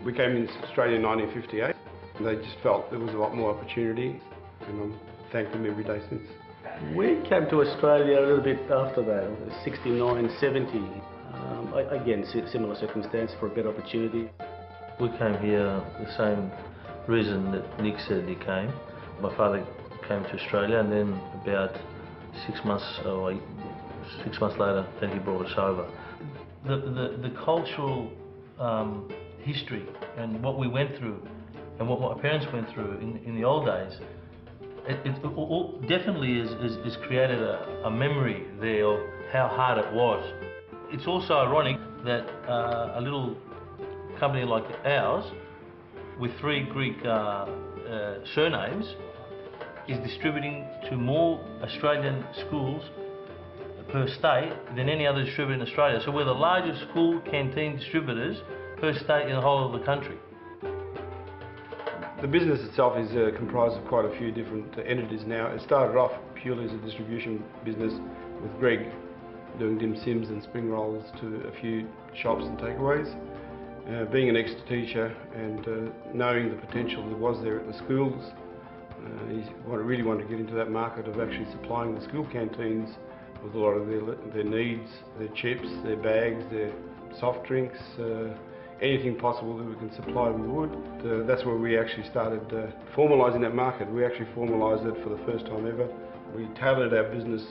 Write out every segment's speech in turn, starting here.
We came into Australia in 1958. They just felt there was a lot more opportunity, and I'm thanked them every day since. We came to Australia a little bit after that, 69, 70. Again, similar circumstance for a better opportunity. We came here the same reason that Nick said he came. My father came to Australia, and then about 6 months later, then he brought us over. The cultural history and what we went through and what my parents went through in the old days, it definitely has created a memory there of how hard it was. It's also ironic that a little company like ours, with 3 Greek surnames, is distributing to more Australian schools per state than any other distributor in Australia. So we're the largest school canteen distributors per state in the whole of the country. The business itself is comprised of quite a few different entities now. It started off purely as a distribution business with Greg doing dim sims and spring rolls to a few shops and takeaways. Being an ex-teacher and knowing the potential that was there at the schools, he really wanted to get into that market of actually supplying the school canteens with a lot of their needs, their chips, their bags, their soft drinks, anything possible that we can supply we would. That's where we actually started formalising that market. We actually formalised it for the first time ever. We tailored our business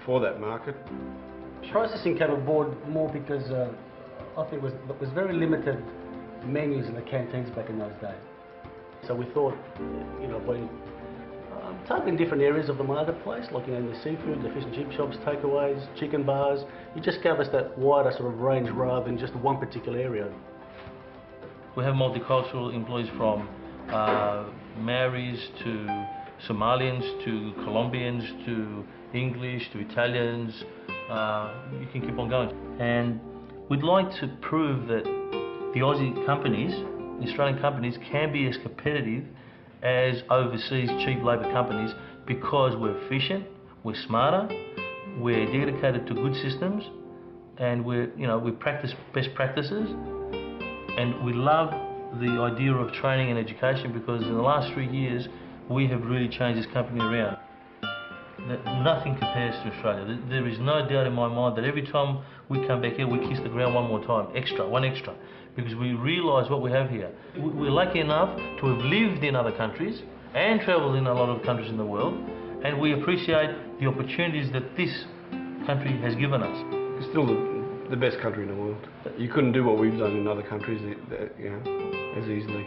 for that market. Processing came aboard more because I think there was very limited menus in the canteens back in those days. So we thought, by targeting different areas of the marketplace, like in the seafood, the fish and chip shops, takeaways, chicken bars, it just gave us that wider sort of range rather than just one particular area. We have multicultural employees from Maoris to Somalians to Colombians to English to Italians. You can keep on going. And we'd like to prove that the Aussie companies, the Australian companies, can be as competitive as overseas cheap labour companies because we're efficient, we're smarter, we're dedicated to good systems, and we practice best practices, and we love the idea of training and education because in the last 3 years we have really changed this company around. Nothing compares to Australia. There is no doubt in my mind that every time we come back here we kiss the ground one more time, one extra, because we realise what we have here. We're lucky enough to have lived in other countries and travelled in a lot of countries in the world, and we appreciate the opportunities that this country has given us. It's still the best country in the world. You couldn't do what we've done in other countries as easily.